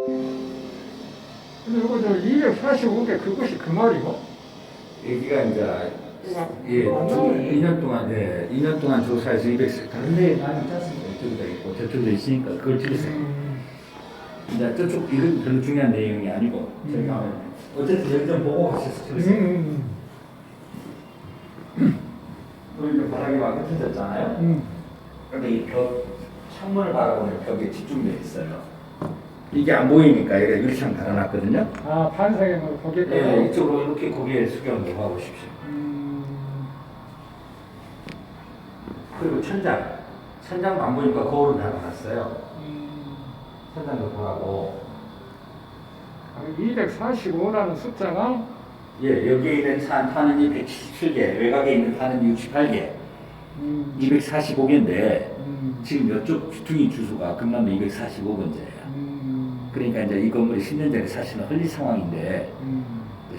근데 이거 저 245개 그것이 그 말이고? 여기가 이제 예, 완전 2년 동안, 네, 2년 동안 조사해서 200세. 다른 데 나는 짰습니다. 이쪽도 있고, 저쪽도 있으니까 그걸 찍으세요. 이제 저쪽, 이건 별로 중요한 내용이 아니고, 저희가 어쨌든 여기 좀 보고 가셔서 찍으세요. 그리고 이제 바닥이 막 흩어졌잖아요. 근데 이 벽, 창문을 바라보는 벽에 집중되어 있어요. 이게 안 보이니까 얘가 유리창 달아놨거든요. 아, 반사경으로 거기까지? 네, 이쪽으로 이렇게 고개를 숙여서 봐보십시오. 그리고 천장도 안 보니까 거울을 달아놨어요. 천장도 보라고. 245라는 숫자가 예, 여기에 있는 탄은 177개, 외곽에 있는 탄은 68개, 245개인데 지금 이쪽 주둥이 주소가 금남로 245번째예요. 그러니까 이제 이 건물이 10년 전에 사실은 헐리 상황인데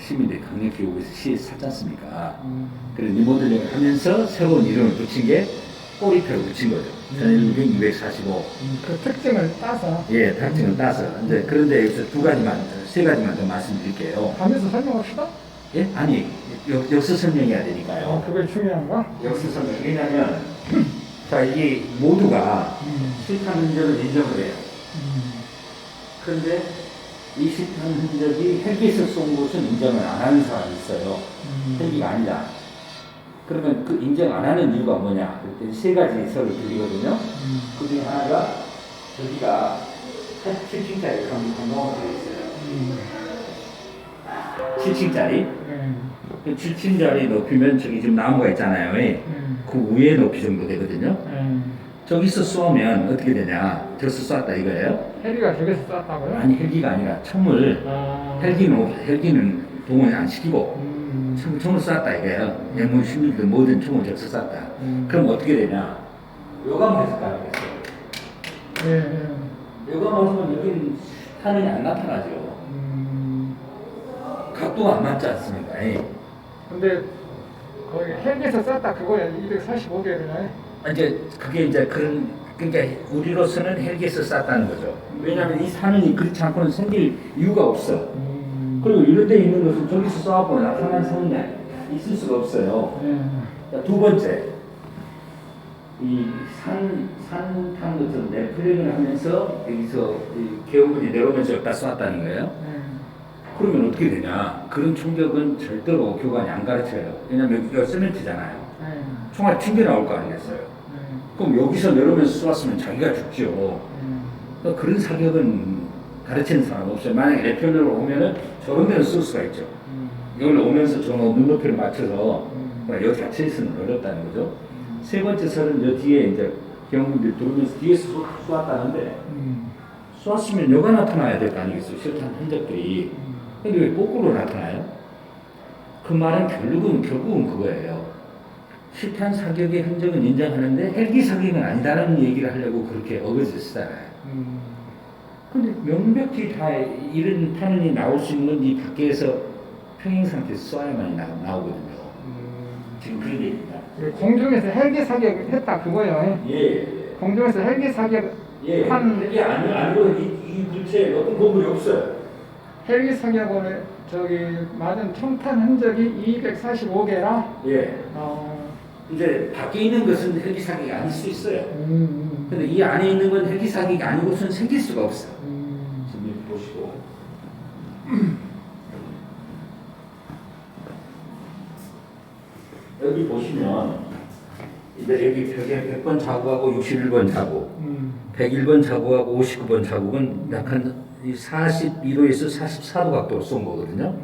시민들이 강력히 요구해서 시에 샀지 않습니까? 그래서 리모델링을 하면서 새로운 이름을 붙인 게 꼬리표를 붙인 거죠. 전일경 245. 그 특징을 따서 예, 특징을 따서. 이제 그런데 여기서 세 가지만 더 말씀드릴게요. 하면서 설명합시다. 예? 아니, 역사 설명해야 되니까요. 그게 중요한가? 역사 설명. 왜냐면, 자, 이게 모두가 실탄 흔적을 인정을 해요. 그런데 이 실탄 흔적이 헬기에서 쏜 것은 인정을 안 하는 사람이 있어요. 헬기가 아니다. 그러면 그 인정 안 하는 이유가 뭐냐? 그랬더니 세 가지 설을 드리거든요. 그 중에 하나가 저기가 7층짜리 강동으로 되어 있어요. 7층짜리. 7층짜리 높이면 저기 지금 나무가 있잖아요. 그 위에 높이 정도 되거든요. 저기서 쏘면 어떻게 되냐? 저기서 쐈다 이거예요. 헬기가 저기서 쐈다고요? 아니 헬기가 아니라 총을 헬기는 동원 안 시키고 총을 쐈다 이거예요. M 16든 뭐든 총을 저기서 쐈다. 그럼 어떻게 되냐? 요감해서 가야겠어요. 요감하면 여기는 탄이 안 나타나죠. 각도가 안 맞지 않습니까? 근데 거기 헬기에서 쐈다 그거야 245개를 이제 그게 이제 그러니까 우리로서는 헬기에서 쐈다는 거죠. 왜냐하면 이 산이 그렇지 않고는 생길 이유가 없어. 그리고 이런 데 있는 것은 저기서 쏴고 나타난 산이 있을 수가 없어요. 자, 두 번째, 이 산 타는 것처럼 넷플릭을 하면서 여기서 개울물이 내려오면서 여기다 쐈다는 거예요. 그러면 어떻게 되냐? 그런 충격은 절대로 교관이 안 가르쳐요. 왜냐하면 여기가 시멘트잖아요. 총알 튕겨 나올 거 아니겠어요? 그럼 여기서 내려오면서 쏘았으면 자기가 죽죠. 그러니까 그런 사격은 가르치는 사람 없어요. 만약에 내 편으로 오면은 저런 데는 쏠 수가 있죠. 이걸 오면서 저 눈높이를 맞춰서 여기 자체에서는 어렵다는 거죠. 세 번째 설은 저 뒤에 이제 경험분들이 들어오면서 뒤에서 쏘았다는데 쏘았으면 여가 나타나야 될 거 아니겠어요? 실탄 흔적들이. 근데 왜 거꾸로 나타나요? 그 말은 결국은 그거예요. 실탄 사격의 흔적은 인정하는데 헬기 사격은 아니다라는 얘기를 하려고 그렇게 어거지 쓰잖아요. 근데 명백히 다 이런 탄원이 나올 수 있는 이 밖에서 평행 상태에서 쏴야만 나오거든요. 지금 그런 얘기입니다. 공중에서 헬기 사격을 했다 그거예요. 예. 공중에서 헬기 사격 예. 헬기 아니고 이 물체에 어떤 건물이 없어요. 헬기 사격으로 저기 맞은 총탄 흔적이 245개라. 예. 이제 밖에 있는 것은 헬기 사격이 아닐 수 있어요. 근데 이 안에 있는 건 헬기 사격이 아니고선 생길 수가 없어. 지금 보시고. 여기 보시면 이제 여기 벽에 100번 자국하고 61번 자국, 101번 자국하고 59번 자국은 약 한 42도에서 44도 각도로 쏜 거거든요.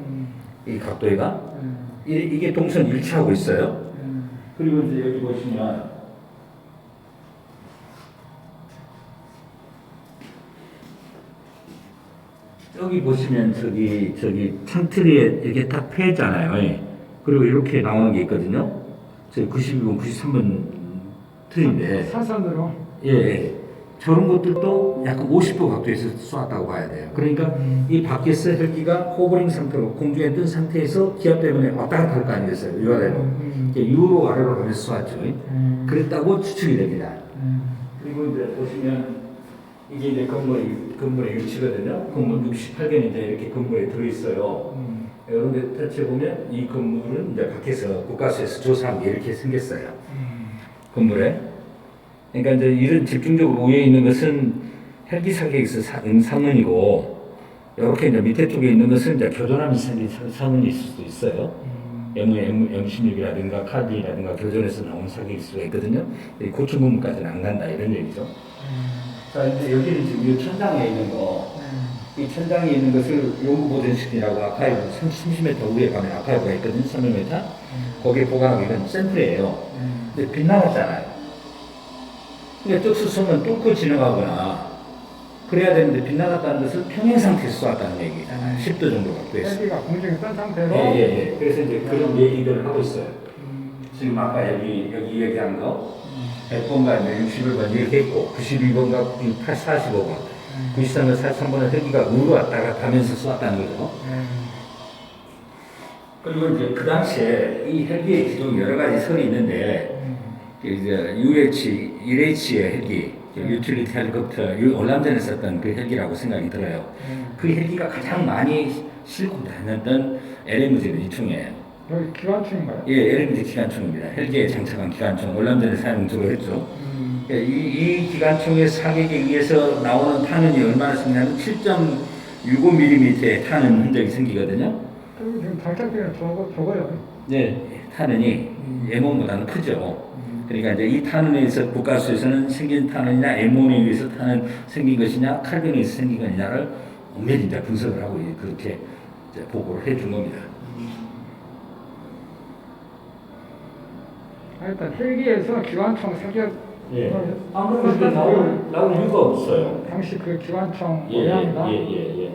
이 각도가 이게 동선 일치하고 있어요. 그리고 이제 여기 보시면 여기 보시면 저기 창틀에 이렇게 딱 패잖아요. 그리고 이렇게 나오는 게 있거든요. 저 92번, 93번 틀인데 사선으로. 예. 저런 것들도 약간 50도 각도에서 쏘았다고 봐야 돼요. 그러니까 이 밖에서 헬기가 호버링 상태로 공중에 뜬 상태에서 기압 때문에 왔다 갔다 할 거 아니겠어요? 위아래로. 위로 아래로 하면서 쏘았죠. 그랬다고 추측이 됩니다. 그리고 이제 보시면 이게 이제 건물의 위치거든요. 건물 68개는 이제 이렇게 건물에 들어있어요. 이런 데 터치해 보면 이 건물은 이제 밖에서 국가수에서 조사한 게 이렇게 생겼어요. 건물에. 그러니까 이제 이런 집중적으로 위에 있는 것은 헬기 사격에서 상은이고, 이렇게 이제 밑에 쪽에 있는 것은 이제 교전하면서 생긴 상은이 있을 수도 있어요. M16이라든가 카드이라든가 교전에서 나온 사격일 수가 있거든요. 고층 건물까지는 안 간다 이런 얘기죠. 자, 이제 여기는 지금 이 천장에 있는 거, 이 천장에 있는 것을 연구보존실이라고 아카이브 30m 위에 가면 아카이브가 있거든요. 300m. 거기에 보관하고 이건 샘플이에요. 근데 빗나갔잖아요. 그러니까 쪽수 쏘면 뚫고 지나가거나 그래야 되는데 빗나갔다는 것은 평행 상태에서 쏘았다는 얘기잖아요. 10도 정도 갖고 있어요. 헬기가 공중에 뜬 상태로. 예. 그래서 이제 그런 얘기들을 하고 있어요. 지금 아까 여기 얘기한 거 100번가 61번 이렇게 있고 92번가 45번 93번 43번은 헬기가 우로 왔다가 가면서 쏘았다는 거죠. 그리고 이제 그 당시에 이 헬기의 기종 여러 가지 설이 있는데 이제 UH, 1H의 헬기, 유틸리티 헬리콥터, 월남전에 썼던 그 헬기라고 생각이 들어요. 그 헬기가 가장 많이 싣고 다녔던 LMG는 이 총이에요. 여기 기관총인가요? 예, LMG 기관총입니다. 헬기에 장착한 기관총, 월남전에 사용 주로 했죠. 이 기관총의 사격에 의해서 나오는 탄원이 얼마나 생기냐면 7.65mm의 탄원 흔적이 생기거든요. 그리고 지금 장착되는 저거요. 네, 탄원이 M1보다는 크죠. 그러니까 이제 이 탄원에 의해서 국가수에서는 생긴 탄원이냐, M1에 의해서 탄원 생긴 것이냐, 칼빈에 의해서 생긴 것이냐를 엄밀히 이제 분석을 하고 그렇게 이제 보고를 해준 겁니다. 일단 헬기에서 기관총 사격. 예. 아무런 나올 이유가 없어요. 당시 그 기관총 모양이다.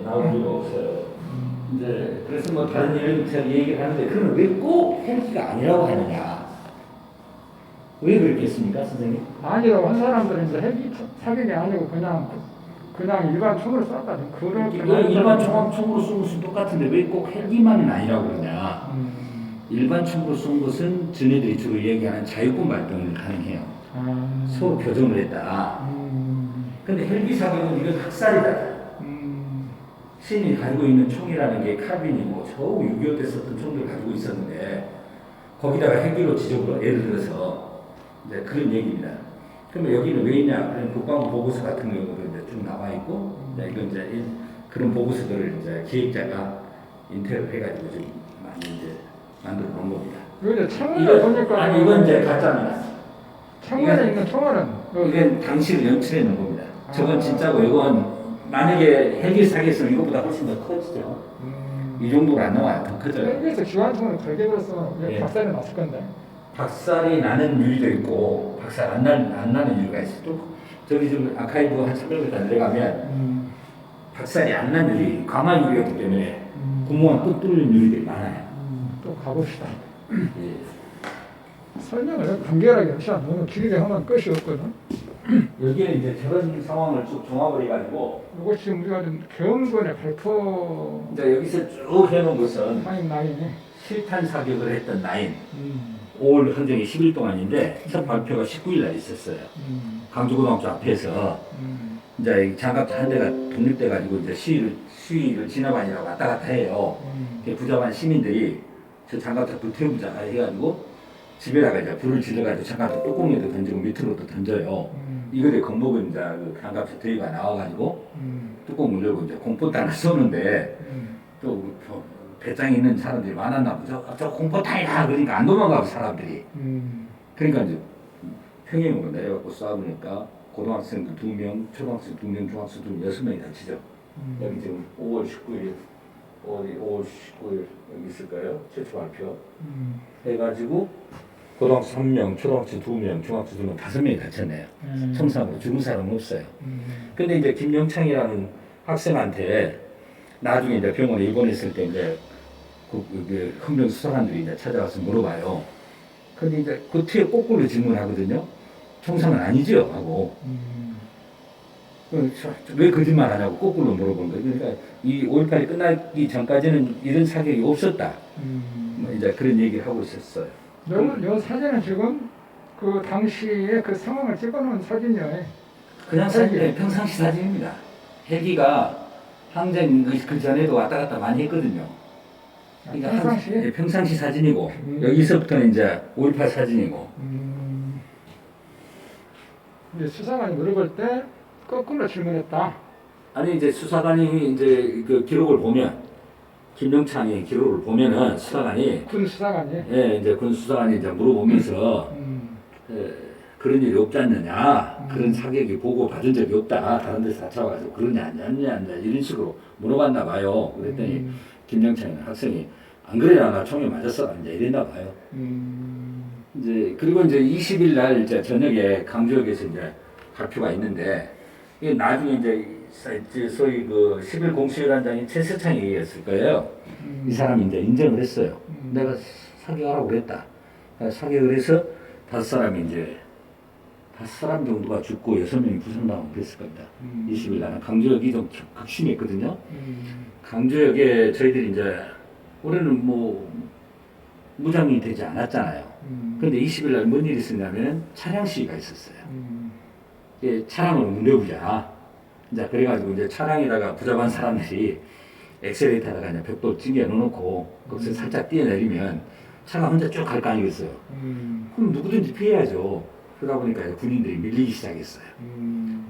나올 이유가 없어요. 이제 그래서 뭐 다른 일을 얘기를 하는데 그러면 왜 꼭 헬기가 아니라고 하느냐? 왜 그랬겠습니까, 선생님? 아니라고 한 사람들은 이제 헬기 사격이 아니고 그냥 일반 총으로 쐈다. 그런 일반 총으로 쏜 것은 똑같은데 왜 꼭 헬기만은 아니라고 그러냐? 일반 총으로 쏜 것은 전애들이 주로 얘기하는 자유권 발동을 가능해요. 서로 교정을 했다. 근데 헬기 사격은 이건 학살이다. 신이 가지고 있는 총이라는 게 카빈이고 저 6.25 때 썼던 총들을 가지고 있었는데 거기다가 헬기로 지적으로 예를 들어서 이제 그런 얘기입니다. 그러면 여기는 왜 있냐? 그런 국방부 보고서 같은 경우도 이제 쭉 나와 있고 이건 이제 그런 보고서들을 이제 기획자가 인터뷰를 해가지고 좀 많이 이제 만들어 놓은 겁니다. 이거 창문을 보니까 아니 이건 이제 가짜입니다. 창문에 있는 총알은 이건 당시로 연출해 놓은 겁니다. 저건 진짜고 이건 만약에 헬기 사격했으면 이것보다 훨씬 더 커지죠. 이 정도로 안 나와요. 더 커져요. 헬기에서 기관총을 걸게 들었으면 예. 박살이 났을 건데. 박살이 나는 유리도 있고 박살 안 나는 유리가 있어요. 또 저기 좀 아카이브 한 300m 내려가면 박살이 안 난 유리, 강화 유리였기 때문에 구멍을 또 뚫는 유리들이 많아요. 또 가봅시다. 예. 설명을 간결하게 합시다. 너무 길게 하면 끝이 없거든. 여기에 이제 저런 상황을 쭉 종합을 해가지고 이거 지금 우리가 좀 경건의 발표 이제 여기서 쭉 해놓은 것은 타임 라인이 실탄 사격을 했던 나인 5월 헌정이 10일 동안인데 첫 발표가 19일 날 있었어요. 강주고등학교 앞에서 이제 장갑 한 대가 독립돼 가지고 이제 시위를 진압반이라고 왔다 갔다 해요. 부자반 시민들이 저 장갑차 불태우자 해가지고 집에다가 이제 불을 질러가지고 장갑차 뚜껑에도 던지고 밑으로도 던져요. 이거를 겁먹은 이제 그 장갑차 대위가 나와가지고 뚜껑 열고 이제 공포탄을 쏘는데 또 배짱이 있는 사람들이 많았나 보죠. 저 공포탄이다 그러니까 안 도망가고 사람들이. 그러니까 이제 평행으로 내려갖고 쏴보니까 고등학생들 2명, 초등학생 2명, 중학생 2명, 6명이 다치죠. 여기 지금 5월 19일, 5월 19일 여기 있을 거예요. 최초 발표. 해가지고 고등학생 3명, 초등학생 2명, 중학생 2명, 5명이 다쳤네요. 총상으로 죽은 사람은 없어요. 근데 이제 김영창이라는 학생한테 나중에 이제 병원에 입원했을 때 이제 그 헌병 수사관들이 이제 찾아와서 물어봐요. 근데 이제 그 뒤에 거꾸로 질문하거든요. 총상은 아니죠? 하고. 왜 거짓말 하냐고 거꾸로 물어본 거예요. 그러니까 이 5.18이 끝나기 전까지는 이런 사격이 없었다. 뭐 이제 그런 얘기를 하고 있었어요. 요 사진은 지금 그 당시에 그 상황을 찍어놓은 사진이에요. 그냥 사진이 평상시 사진입니다. 헬기가 항쟁 그 전에도 왔다 갔다 많이 했거든요. 그러니까 평상시? 예, 평상시 사진이고 여기서부터는 이제 5.18 사진이고. 이제 수사관이 물어볼 때 거꾸로 질문했다. 아니 이제 수사관이 이제 그 기록을 보면 김영창의 기록을 보면은 수사관이 군 수사관이. 예 이제 군 수사관이 이제 물어보면서 그런 일이 없지 않느냐 그런 사격이 보고 받은 적이 없다 다른 데서 다쳐가지고 그러냐 안 했냐 이런 식으로 물어봤나 봐요. 그랬더니 김영창 학생이 안 그래야 나 총에 맞았어 이제 이랬나 봐요. 이제 그리고 이제 20일 날 이제 저녁에 강주역에서 이제 발표가 있는데 이게 나중에 이제 소위 그 11 공수위원장이 최세창이 얘기했을 거예요. 이 사람이 이제 인정을 했어요. 내가 사격하라고 그랬다. 사격을 해서 5사람이 이제 5사람 정도가 죽고 6명이 부상당하고 그랬을 겁니다. 20일 날은 강주역이 좀 극심했거든요. 강주역에 저희들이 이제 올해는 뭐 무장이 되지 않았잖아요. 근데 20일 날 뭔 일이 있었냐면 차량 시위가 있었어요. 이제 차량을 문대보자. 이제 그래가지고 이제 차량에다가 부잡한 사람들이 엑셀레이터에다가 그냥 벽돌 찡겨 넣어놓고 거기서 살짝 뛰어내리면 차가 혼자 쭉 갈 거 아니겠어요. 그럼 누구든지 피해야죠. 그러다 보니까 이제 군인들이 밀리기 시작했어요.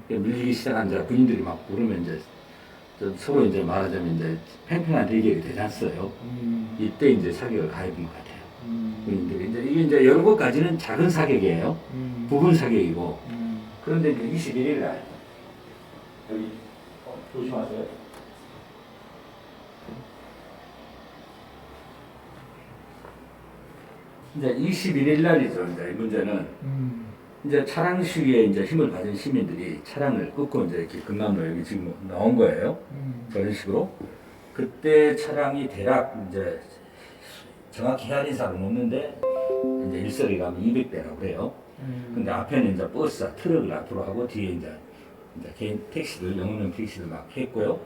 밀리기 시작한 이제 군인들이 막 부르면 이제 서로 이제 말하자면 이제 팽팽한 대결이 되지 않았어요. 이때 이제 사격을 가해본 것 같아요. 군인들이 이게 이제 여러 것까지는 작은 사격이에요. 부분 사격이고. 그런데 이제 21일 날 여기 조심하세요. 이제 21일 날이죠. 이제 이 문제는 이제 차량 시위에 이제 힘을 가진 시민들이 차량을 끊고 이제 이렇게 금남로 여기 지금 나온 거예요. 저런 식으로. 그때 차량이 대략 이제 정확히 헤아린 사람은 없는데 이제 일설이 가면 200대라고 그래요. 근데 앞에는 이제 버스와 트럭을 앞으로 하고 뒤에 이제 개인 택시들, 영업용 택시들 막 했고요.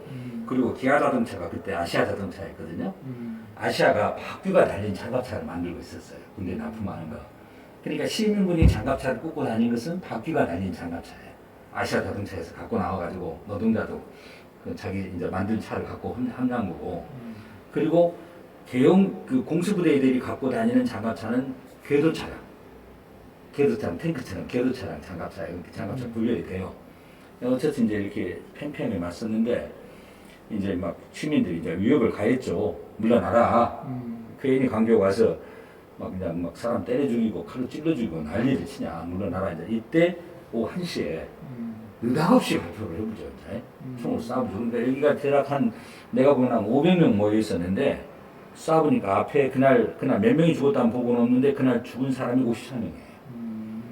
그리고 기아 자동차가 그때 아시아 자동차였거든요. 아시아가 박규가 달린 장갑차를 만들고 있었어요. 군대 납품하는 거. 그러니까 시민분이 장갑차를 꽂고 다닌 것은 박규가 달린 장갑차예요. 아시아 자동차에서 갖고 나와가지고 노동자도 그 자기 이제 만든 차를 갖고 함양 거고. 그리고 대형 그 공수부대들이 갖고 다니는 장갑차는 궤도 차량, 탱크처럼 궤도 차량 장갑차예요. 이렇게 장갑차 분류이 돼요. 어쨌든 이제 이렇게 팽팽하게 맞섰는데 이제 막 시민들이 이제 위협을 가했죠. 물러나라. 괜히 강교가 와서 막 그냥 막 사람 때려 죽이고 칼로 찔러 죽이고 난리를 치냐. 물러나라. 이제 이때 오후 1시에 느닷없이 발표를 해보죠. 이제 총을 쏴보죠. 근데 여기가 대략 한 내가 보면 한 500명 모여 있었는데 쏴보니까 앞에 그날 몇 명이 죽었다는 보고는 없는데 그날 죽은 사람이 54명이에요.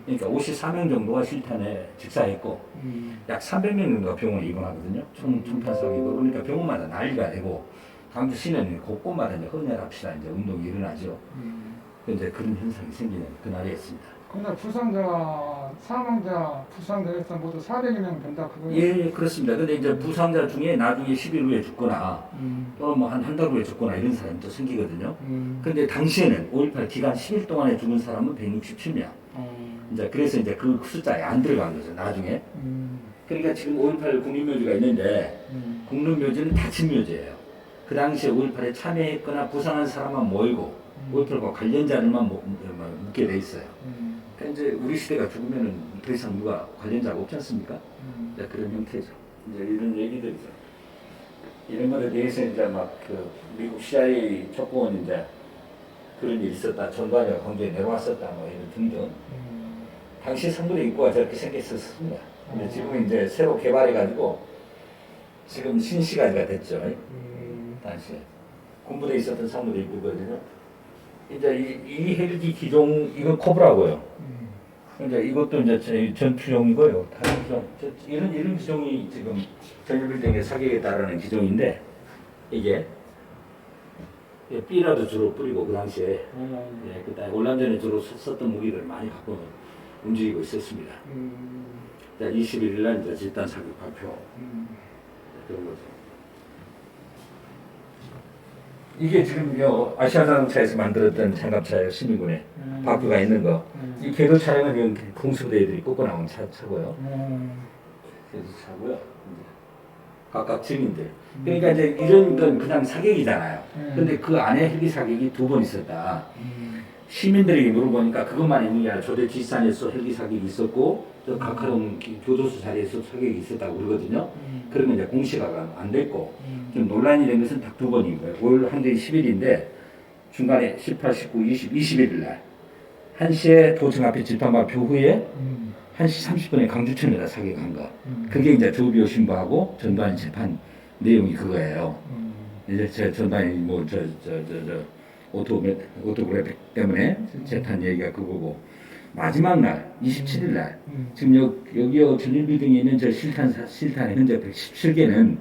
그러니까 54명 정도가 실탄에 직사했고 약 300명 정도가 병원에 입원하거든요. 총탄사기고 그러니까 병원마다 난리가 되고 강주 시내는 곳곳마다 이제 헌혈합시다 이제 운동이 일어나죠. 이제 그런 현상이 생기는 그날이었습니다. 그날 부상자, 사망자, 부상자에서 모두 400여 명 된다 그거예요? 예, 그렇습니다. 근데 이제 부상자 중에 나중에 10일 후에 죽거나 또는 뭐 한 달 후에 죽거나 이런 사람이 또 생기거든요. 근데 당시에는 5.18 기간 10일 동안에 죽은 사람은 167명. 이제 그래서 이제 그 숫자에 안 들어간 거죠, 나중에. 그러니까 지금 5.18 국립묘지가 있는데 국립묘지는 닫힌 묘지예요. 그 당시에 5.18에 참여했거나 부상한 사람만 모이고 5.18과 관련자들만 묻게 돼 있어요. 그러니까 이제 우리 시대가 죽으면은 더 이상 누가 관련자가 없지 않습니까? 이제 그런 형태죠. 이제 이런 얘기들이죠. 이런 것에 대해서 이제 막 그 미국 CIA 첩보원 이제 그런 일이 있었다, 전관이가 광주에 내려왔었다, 뭐 이런 등등. 당시 상부대 입구가 저렇게 생겼었습니다. 근데 지금은 이제 새로 개발해가지고 지금 신시가지가 됐죠. 당시에 군부대에 있었던 상부대 입구거든요. 이제 이 헬기 기종 이건 코브라고요. 이제 이것도 이제 저희 전투용이고요. 다른 기종 이런 기종이 지금 전일빌딩의 사격에 따르는 기종인데 이게 B라도 주로 뿌리고 그 당시에 예, 그때 올남전에 주로 썼던 무기들을 많이 갖고 움직이고 있었습니다. 21일 날 이제 집단 사격 발표 그런 거죠. 이게 지금 아시아 자동차에서 만들었던 장갑차예요. 시민군에 바퀴가 있는 거. 이 궤도 차량은 공수부대들이 꽂고 나온 차고요. 그래서 차고요. 이제 각각 증인들. 그러니까 이제 이런 건 그냥 사격이잖아요. 근데 그 안에 헬기 사격이 2번 있었다. 시민들에게 물어보니까 그것만 있는 게 아니라 조대 뒷산에서 헬기 사격이 있었고 저 각하동 교도소 자리에서 사격이 있었다고 그러거든요. 그러면 이제 공시가 안 됐고 좀 논란이 된 것은 딱 2번인 거예요. 올 한대 10일인데 중간에 18, 19, 20, 21일 날 1시에 도청 앞에 집단 발표 후에 1시 30분에 강주천에다 사격한 거. 그게 이제 조비오 신부하고 전두환 재판 내용이 그거예요. 이제 제 전두환이 오토그래픽 때문에 재판 얘기가 그거고 마지막 날 27일 날 지금 여기요 전일빌딩에 있는 저 실탄의 흔적 117개는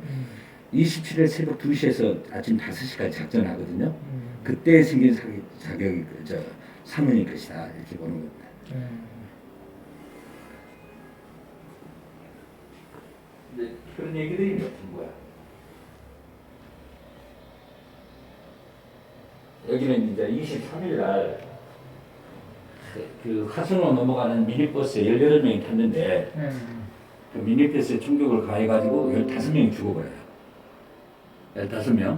27일 새벽 2시에서 아침 5시까지 작전하거든요. 그때 생긴 사격이 사면일 것이다 이렇게 보는 겁니다. 네, 그런 얘기들이 같은 거야. 여기는 이제 23일 날 그 화순으로 넘어가는 미니버스에 18명이 탔는데 그 미니버스에 충격을 가해가지고 15명이 죽어버려요. 15명.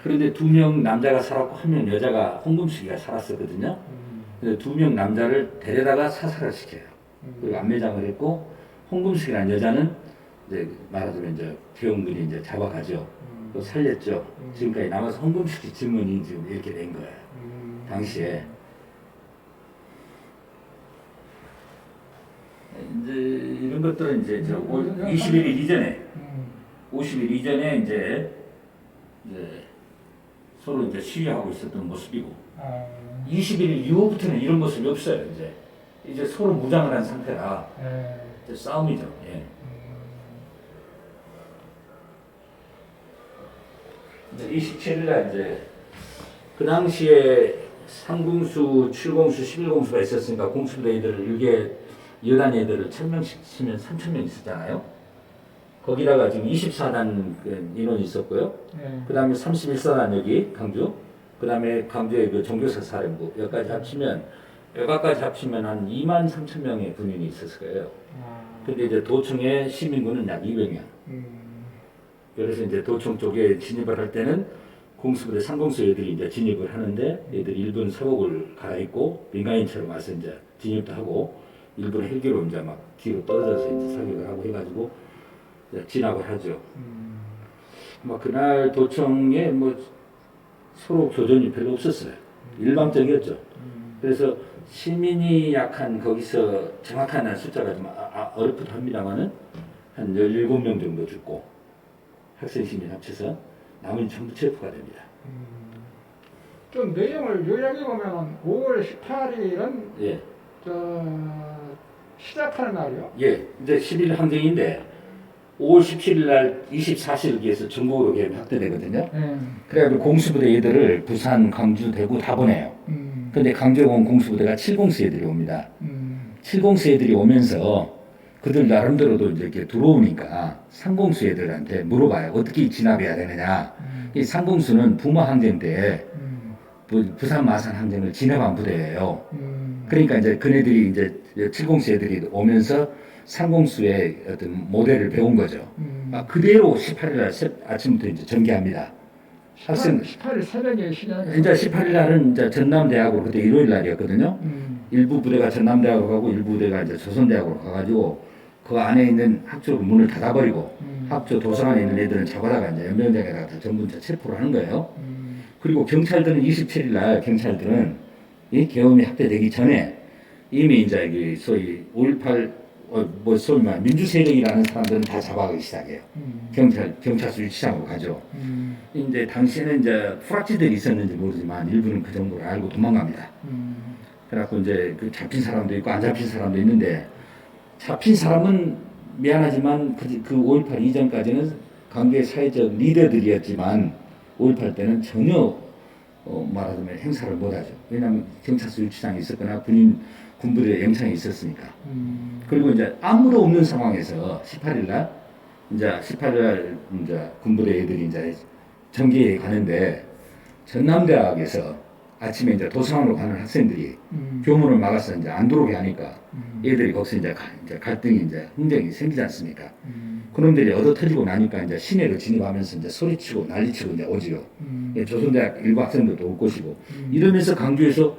그런데 2명 남자가 살았고 1명 여자가 홍금숙이가 살았었거든요. 그래서 2명 남자를 데려다가 사살을 시켜요. 그리고 안매장을 했고 홍금숙이라는 여자는 이제 말하자면 이제 대원군이 이제 잡아가죠. 또 살렸죠. 지금까지 남아서 홍금숙이 증언이 지금 이렇게 된 거예요. 당시에. 이제 이런 것들은 이제 21일 이전에 50일 이전에 이제 서로 이제 시위하고 있었던 모습이고 21일 이후부터는 이런 모습이 없어요. 이제 서로 무장을 한 상태라 이제 싸움이죠. 예. 이제 27일날 이제 그 당시에 3공수, 7공수, 11공수가 있었으니까 공수부대 애들을 이게 여단 애들을 1000명씩 치면 3000명 있었잖아요. 거기다가 지금 24단 인원이 있었고요. 그 다음에 31사단 여기 강주, 그 다음에 강주의 그 종교사 사령부 여기까지 합치면 한 23,000명의 군인이 있었을 거예요. 근데 이제 도청의 시민군은 약 200명. 그래서 이제 도청 쪽에 진입을 할 때는 공수부대 상공수 애들이 이제 진입을 하는데 애들 일부는 사복을 갈아입고 민간인처럼 와서 이제 진입도 하고 일부는 헬기로 이제 막 뒤로 떨어져서 이제 사격을 하고 해가지고 진압을 하죠. 막 그날 도청에 뭐 서로 교전이 별로 없었어요. 일방적이었죠. 그래서 시민이 약한 거기서 정확한 숫자가 좀 어렵기도 합니다만은 한 17명 정도 죽고 학생 시민 합쳐서 나머지 전부 체포가 됩니다. 좀 내용을 요약해 보면 5월 18일은 예. 시작하는 날이요? 예. 이제 10일 항쟁인데 5월 17일 날 24시를 전국으로 확대되거든요. 그래가지고 공수부대 애들을 부산, 강주, 대구 다 보내요. 근데 강주에 온 공수부대가 7공수 애들이 옵니다. 7공수 애들이 오면서 그들 나름대로도 이제 이렇게 들어오니까 상공수 애들한테 물어봐요. 어떻게 진압해야 되느냐. 이 상공수는 부모 항쟁 때 부산 마산 항쟁을 진압한 부대예요. 그러니까 이제 그네들이 이제 7공수 애들이 오면서 상공수의 어떤 모델을 배운 거죠. 그대로 18일 날 아침부터 이제 전개합니다. 학생 18일 새벽에 시작. 이제 18일 날은 이제 전남대학으로 그때 일요일 날이었거든요. 일부 부대가 전남대학으로 가고 일부 부대가 이제 조선대학으로 가가지고 그 안에 있는 학교 문을 닫아버리고 학교 도서관에 있는 애들은 잡아다가 이제 연병장에다가 다 전부 체포를 하는 거예요. 그리고 경찰들은 27일 날 경찰들은 이 계엄이 확대되기 전에 이미 이제 여기 소위 5.18 소위 말 민주 세력이라는 사람들은 다 잡아가기 시작해요. 경찰서 유치장으로 가죠. 이제 당시에는 이제 후락지들이 있었는지 모르지만 일부는 그 정보를 알고 도망갑니다. 그래갖고 이제 그 잡힌 사람도 있고 안 잡힌 사람도 있는데 잡힌 사람은 미안하지만 그 5.18 이전까지는 관계 사회적 리더들이었지만 5.18 때는 전혀 말하자면 행사를 못하죠. 왜냐하면 경찰서 유치장이 있었거나 군부대 영창이 있었으니까. 그리고 이제 아무도 없는 상황에서 18일 날 이제 군부대 애들이 이제 전기에 가는데 전남대학에서 아침에 이제 도서관으로 가는 학생들이 교문을 막아서 이제 안 들어오게 하니까 애들이 거기서 이제 갈등이 이제 흥정이 생기지 않습니까? 그놈들이 얻어 터지고 나니까 이제 시내로 진입하면서 이제 소리치고 난리치고 이제 오지요. 예, 조선대학 일부 학생들도 올 것이고 이러면서 강주에서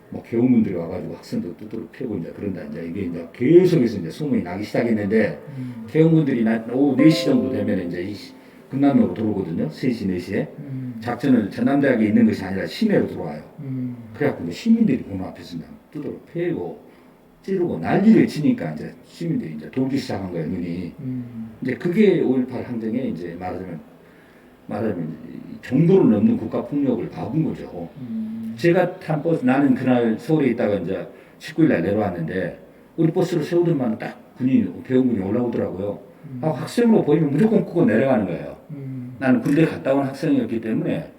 뭐 교우분들이 와가지고 학생들 두드러 패고 이제 그런다 이제 이게 이제 계속해서 이제 소문이 나기 시작했는데 교우분들이 오후 4시 정도 되면 이제 이 금남로로 들어오거든요. 3시 4시에 작전을 전남대학에 있는 것이 아니라 시내로 들어와요. 그래갖고 이제 시민들이 보는 앞에서 그냥 두드러 패고 찌르고 난리를 치니까 이제 시민들이 이제 돌기 시작한 거예요. 눈이 이제 그게 5.18 항쟁에 이제 말하자면 정도를 넘는 국가 폭력을 봐본 거죠. 제가 탄 버스 나는 그날 서울에 있다가 이제 19일 날 내려왔는데 우리 버스를 세우더만 딱 배우군이 올라오더라고요. 학생으로 보이면 무조건 끄고 내려가는 거예요. 나는 군대 갔다 온 학생이었기 때문에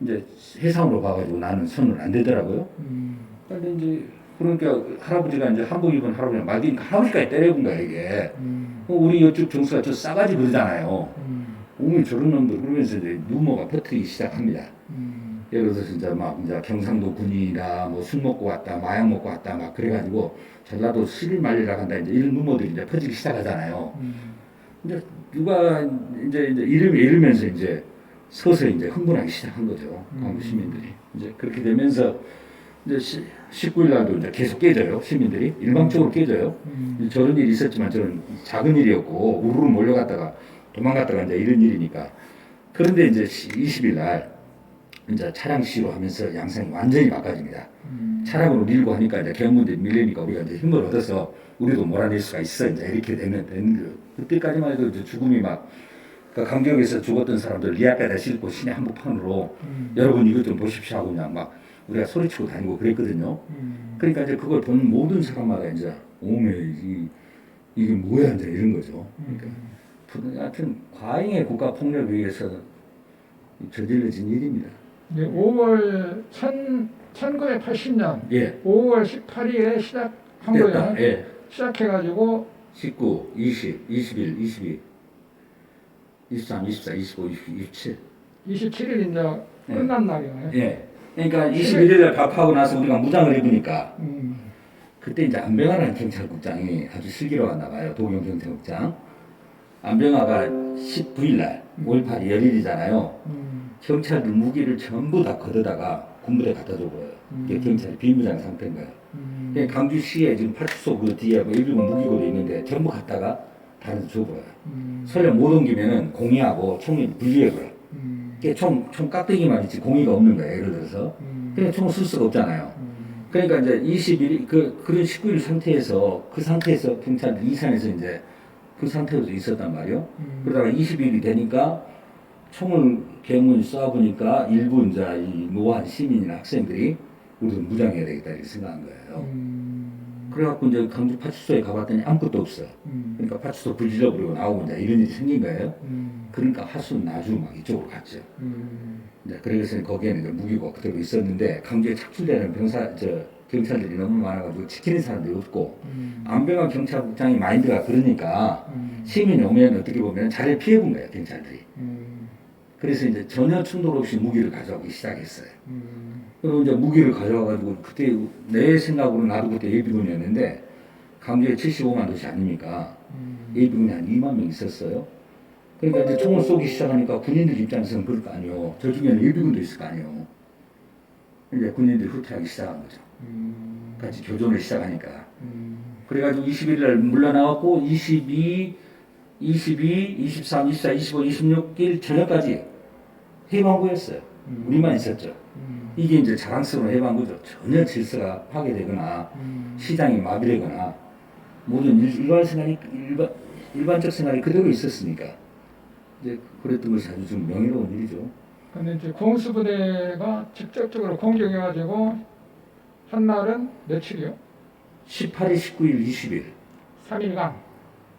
이제 해상으로 봐가지고 나는 손을 안 대더라고요. 근데 이제 그러니까 할아버지가 이제 한복 입은 할아버지가 말기니까 할아버지까지 때려본 거야 이게. 우리 이쪽 정수가 저 싸가지 그러잖아요. 오늘 저런 놈들 그러면서 이제 루머가 퍼뜨리기 시작합니다. 예를 들어서 이제 막 이제 경상도 군인이다, 뭐 술 먹고 왔다, 마약 먹고 왔다, 막 그래가지고 전라도 시를 말리라 한다 이제 이런 루머들이 이제 퍼지기 시작하잖아요. 이제 누가 이제 이러면서 이제 서서히 이제 흥분하기 시작한 거죠. 광주 시민들이. 이제 그렇게 되면서 이제 19일 날도 이제 계속 깨져요. 시민들이 일방적으로 깨져요. 저런 일이 있었지만 저는 작은 일이었고 우르르 몰려갔다가 도망갔다가 이제 이런 일이니까. 그런데 이제 20일 날 이제 차량 시위로 하면서 양상이 완전히 바꿔집니다. 차량으로 밀고 하니까 이제 경문들이 밀리니까 우리가 이제 힘을 얻어서 우리도 몰아낼 수가 있어. 이제 이렇게 되는 그때까지만 해도 이제 죽음이 막 그러니까 강경에서 죽었던 사람들 리아까지 싣고 시내 한복판으로 여러분 이것 좀 보십시오 하고 그냥 막 우리가 소리치고 다니고 그랬거든요. 그러니까 이제 그걸 본 모든 사람마다 이제 오메 이게 뭐야 이제 이런 거죠. 그러니까 하여튼 과잉의 국가 폭력에 의해서 저질러진 일입니다. 네, 5월 1980년 예. 5월 18일에 시작한 거예요. 예. 시작해가지고 19, 20, 21, 22, 23, 24, 25, 26, 27. 27일 이제 끝난 날이에요. 예. 그러니까 21일에 밥하고 나서 우리가 무장을 입으니까 그때 이제 안병하라는 경찰국장이 아주 슬기로웠나 봐요. 도경 경찰국장. 안병하가 19일 날 5.18이 열일이잖아요. 경찰들 무기를 전부 다 걷어다가 군부대 갖다 줘버려요. 이게 경찰이 비무장 상태인 거예요. 강주시에 지금 파출소 그 뒤에 뭐 일본 무기고도 있는데 전부 갖다가 다른 데 줘버려요. 설령 못 옮기면은 공이하고 총이 분리해버려요. 총 깍두기만 있지 공이가 없는 거예요. 예를 들어서. 그러니까 총을 쓸 수가 없잖아요. 그러니까 이제 20일 그런 19일 상태에서 그 상태에서 경찰들 이산에서 이제 그 상태에서 있었단 말이에요. 그러다가 20일이 되니까 총을 경문이 쏴보니까 일부 이제 이 노한 시민이나 학생들이 우리도 무장해야 되겠다 이렇게 생각한 거예요. 그래갖고 이제 강주 파출소에 가봤더니 아무것도 없어요. 그러니까 파출소 불 질러버리고 나오고 이제 이런 일이 생긴 거예요. 그러니까 하순 나주 막 이쪽으로 갔죠. 이제 그래서 거기에는 이제 무기고 그대로 있었는데 강주에 착출되는 경찰들이 너무 많아가지고 지키는 사람들이 없고 안병환 경찰국장이 마인드가 그러니까 시민이 오면 어떻게 보면 자리를 피해본 거예요 경찰들이. 그래서 이제 전혀 충돌 없이 무기를 가져오기 시작했어요. 그리고 이제 무기를 가져와가지고 그때 내 생각으로 나도 그때 예비군이었는데 강주에 75만 도시 아닙니까? 예비군이 한 2만 명 있었어요. 그러니까 이제 총을 쏘기 시작하니까 군인들 입장에서는 그럴 거 아니에요. 저 중에는 예비군도 있을 거 아니에요. 이제 군인들이 후퇴하기 시작한 거죠. 같이 교전을 시작하니까. 그래가지고 21일 날 물러나왔고 22, 23, 24, 25, 26일 저녁까지 해방구였어요. 우리만 있었죠. 이게 이제 자랑스러운 해방구죠. 전혀 질서가 파괴되거나 시장이 마비되거나 모든 일반적 생활이 그대로 있었으니까 이제 그랬던 것이 아주 좀 명예로운 일이죠. 근데 이제 공수부대가 직접적으로 공격해가지고 한 날은 며칠이요? 18일, 19일, 20일. 3일간.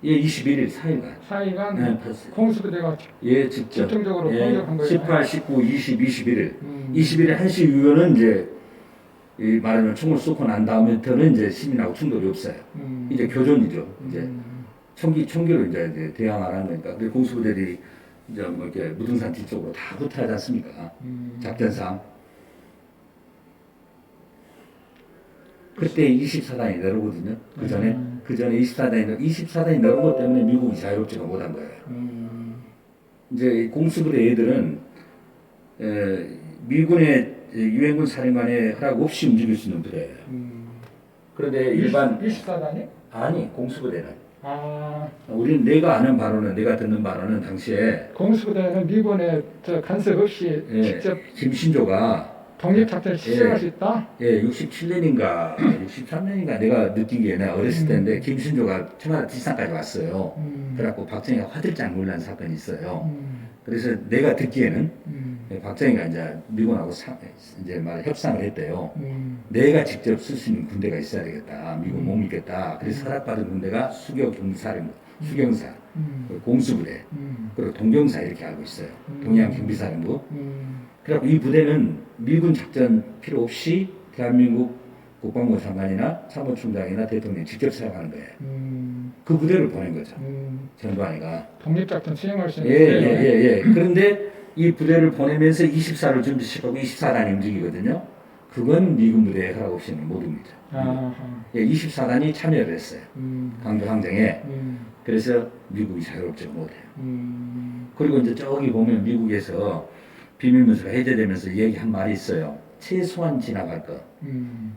예, 21일, 4일간. 4일간 네, 공수부대가 예, 직접. 집중적으로 공격한 거예요. 18, 19, 20, 21일. 21일 1시 이후에는 이제 이 말하면 총을 쏘고 난 다음부터는 이제 시민하고 충돌이 없어요. 이제 교전이죠. 이제 총기로 이제 대항하는 거니까. 그 공수부대들이 이제 뭐 이렇게 무등산 뒤쪽으로 다 후퇴하지 않습니까? 작전상. 그때 24단이 내려오거든요. 그 전에 24단이 내려온 것 때문에 미국이 자유롭지가 못한 거예요. 이제 공수부대 애들은 미군의 유엔군 사령관의 허락 없이 움직일 수 있는 부대예요. 그런데 일반 24단이? 아니 공수부대는 아, 우리는 내가 아는 바로는 내가 듣는 바로는 당시에 공수부대는 미군의 저 간섭 없이 직접 김신조가 독립작전을 시행할 수 있다? 67년인가 63년인가 내가 느낀 게 내가 어렸을 때인데 김신조가 청와대 뒷산까지 왔어요. 그래갖고 박정희가 화들짝 놀란 사건이 있어요. 그래서 내가 듣기에는 박정희가 이제 미군하고 이제 협상을 했대요. 내가 직접 쓸 수 있는 군대가 있어야 되겠다. 미군 못 믿겠다. 그래서 허락받은 군대가 수경사령부, 수경사, 공수부대, 그리고 동경사 이렇게 알고 있어요. 동해안경비사령부. 그래서 이 부대는 미군 작전 필요 없이 대한민국 국방부 장관이나 참모총장이나 대통령이 직접 사용하는 거예요. 그 부대를 보낸 거죠. 전두환이가. 독립작전 수행할 수 있는 부대예요. 예. 그런데 이 부대를 보내면서 24를 준비시키고 24단이 움직이거든요. 그건 미군 부대에 허락 없이는 못 옵니다. 24단이 참여를 했어요. 강조항쟁에. 그래서 미국이 자유롭지 못해요. 그리고 이제 저기 보면 미국에서 비밀문서가 해제되면서 얘기한 말이 있어요. 최소한 지나갈 것.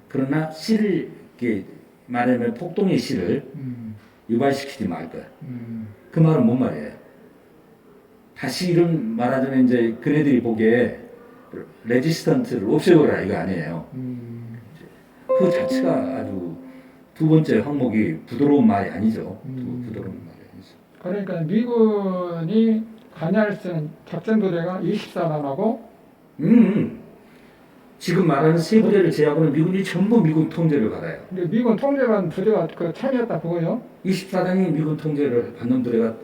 그러나 씨를 이렇게 말하면 폭동의 씨를 유발시키지 말 것. 그 말은 뭔 말이에요? 다시 이런 말하자면 이제 그네들이 보기에 레지스턴트를 없애버려라 이거 아니에요. 그 자체가 아주 두 번째 항목이 부드러운 말이 아니죠. 부드러운 말이 아니죠. 그러니까 미군이 관여할 수 있는 작전 부대가 24단하고 지금 말하는 세 부대를 제외하고는 미군이 전부 미군 통제를 받아요. 근데 미군 통제받은 부대가 그 참여했다 그거요? 24단이 미군 통제를 받는 부대가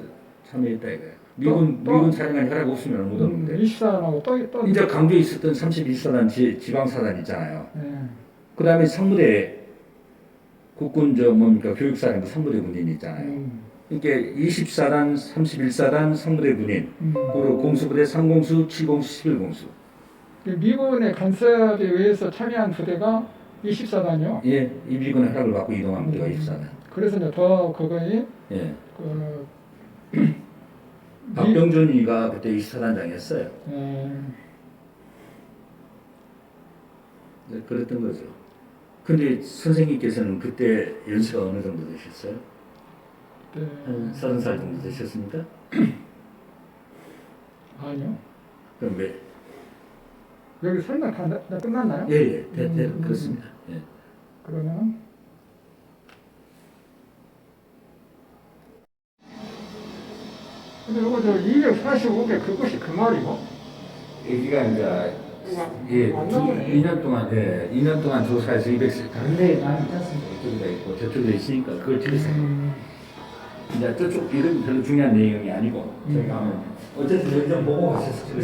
참여했다 이거예요. 미군 사령관이 허락 없으면 못 오는데. 24단하고 또 이제 강조에 있었던 31사단 지방사단 있잖아요. 네. 그 다음에 3부대 국군 뭡니까 교육사령부 3부대 군인이 있잖아요. 그러니까 24단, 31사단, 3부대 군인, 그리고 공수부대 3공수, 7공수, 11공수. 미군의 간섭에 의해서 참여한 부대가 24단이요. 예, 이 미군 허락을 받고 이동한 부대가 24단. 그래서 이제 더 그거이 예. 그 박병준이가 그때 24단장이었어요. 네, 그랬던 거죠. 근데 선생님께서는 그때 연세가 어느 정도 되셨어요? 네. 한 30살 정도 되셨습니까? 아니요. 그럼 왜? 여기 설명 다 끝났나요? 예, 그렇습니다. 예. 그러면 근데 이거 저 245개 그것이 그 말이고? 여기가 이제 2년 동안 2년 동안 조사해서 200세 다른데 많이 있지 않습니까? 이쪽에 있고 저쪽에 있으니까 그걸 틀리세요. 이제 저쪽 이런 별로 중요한 내용이 아니고 저희가 하면 어쨌든 여기 좀 보고 가셨어요.